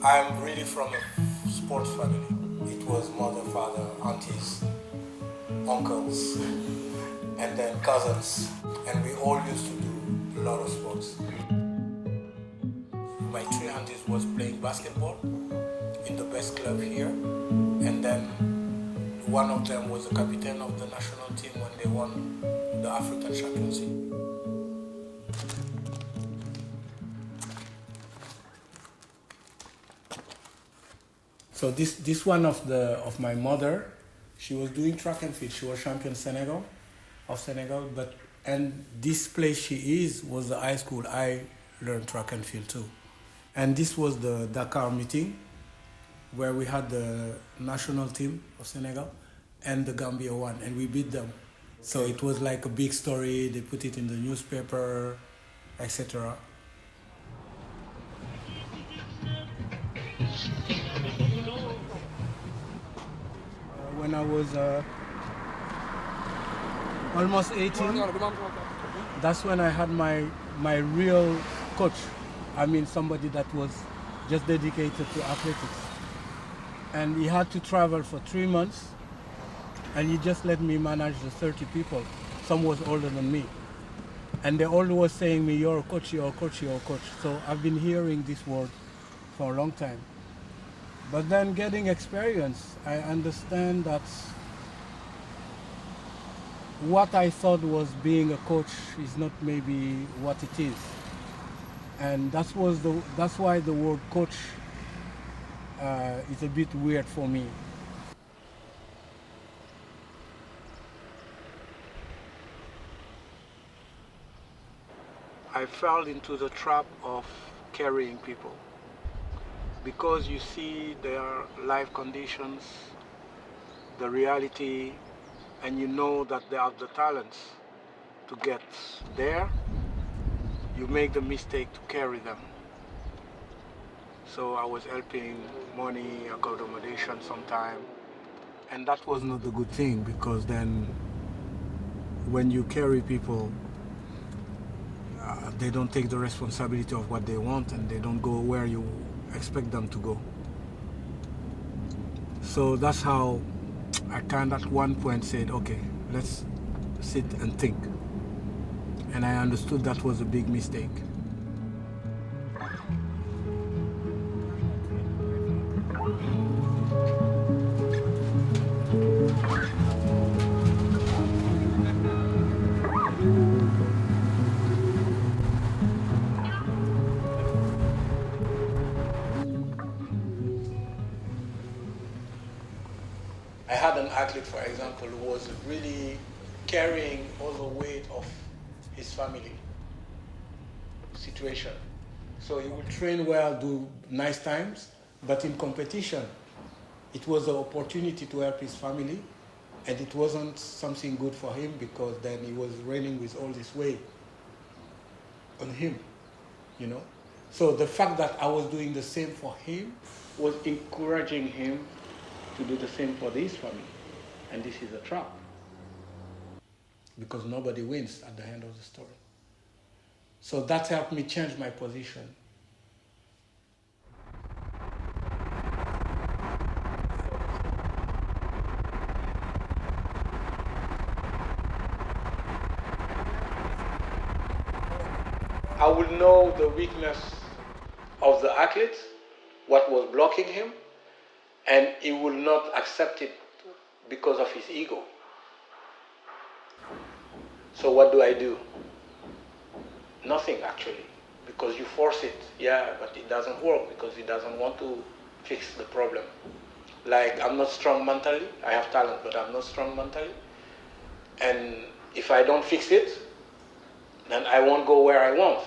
I'm really from a sports family. It was mother, father, aunties, uncles, and then cousins. And we all used to do a lot of sports. My three aunties was playing basketball in the best club here. And then one of them was the captain of the national team when they won the African championship. So this one of my mother, she was doing track and field. She was champion of Senegal, and this place she is was the high school I learned track and field too. And this was the Dakar meeting where we had the national team of Senegal and the Gambia won, and we beat them. So it was like a big story. They put it in the newspaper, etc. When I was almost 18, that's when I had my real coach. I mean, somebody that was just dedicated to athletics. And he had to travel for 3 months, and he just let me manage the 30 people. Some was older than me. And they all was saying me, you're a coach, you're a coach, you're a coach. So I've been hearing this word for a long time. But then getting experience, I understand that what I thought was being a coach is not maybe what it is. And that's why the word coach is a bit weird for me. I fell into the trap of carrying people because you see their life conditions, the reality, and you know that they have the talents to get there. You make the mistake to carry them. So I was helping money, accommodation sometime, and that was not the good thing, because then when you carry people, they don't take the responsibility of what they want, and they don't go where you expect them to go. So that's how I kind of at one point said, okay, let's sit and think. And I understood that was a big mistake. I had an athlete, for example, who was really carrying all the weight of his family situation. So he would train well, do nice times, but in competition, it was an opportunity to help his family, and it wasn't something good for him, because then he was running with all this weight on him, you know. So the fact that I was doing the same for him was encouraging him to do the same for this family. And this is a trap, because nobody wins at the end of the story. So that helped me change my position. I will know the weakness of the athlete, what was blocking him, and he will not accept it because of his ego. So what do? Nothing, actually, because you force it, yeah, but it doesn't work because he doesn't want to fix the problem. Like, I'm not strong mentally, I have talent, but I'm not strong mentally. And if I don't fix it, then I won't go where I want.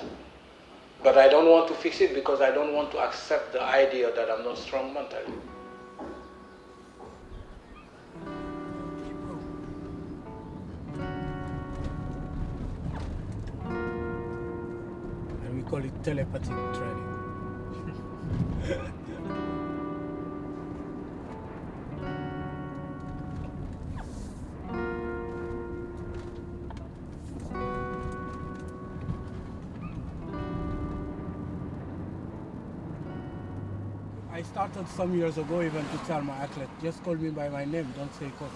But I don't want to fix it because I don't want to accept the idea that I'm not strong mentally. And we call it telepathic training. started some years ago even to tell my athletes, just call me by my name, don't say coach.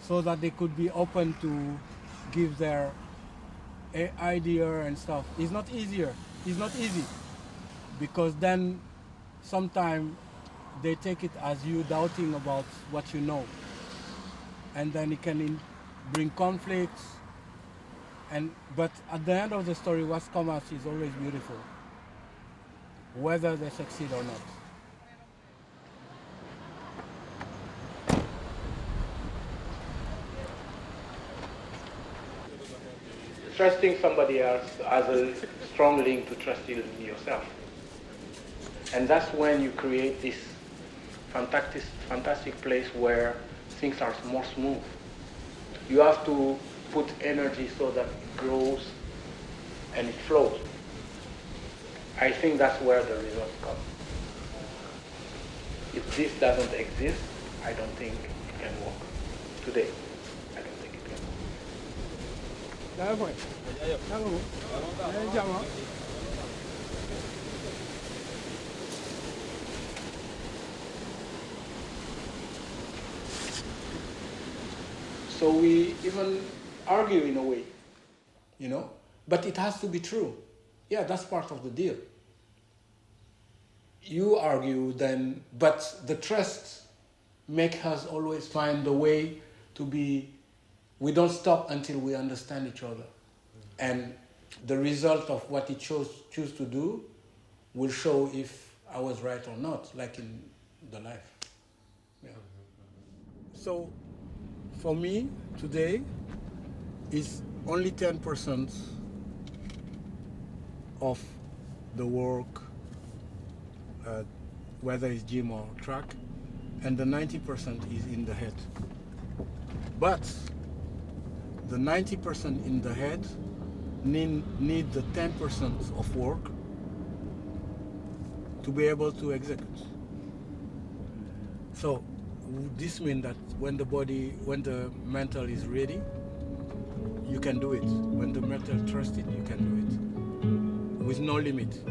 So that they could be open to give their idea and stuff. It's not easy, because then sometimes they take it as you doubting about what you know. And then it can bring conflicts. But at the end of the story, what's come out is always beautiful, whether they succeed or not. Trusting somebody else has a strong link to trusting yourself. And that's when you create this fantastic place where things are more smooth. You have to put energy so that it grows and it flows. I think that's where the results come. If this doesn't exist, I don't think it can work. Today, I don't think it can work. So we even argue in a way, but it has to be true. Yeah, that's part of the deal. You argue then, but the trust make us always find a way to be, we don't stop until we understand each other. And the result of what he choose to do will show if I was right or not, like in the life. Yeah. So for me, today, is only 10% of the work, whether it's gym or track, and the 90% is in the head. But the 90% in the head need the 10% of work to be able to execute. So this means that when the mental is ready, you can do it. When the mental trusts it, you can do it with no limit.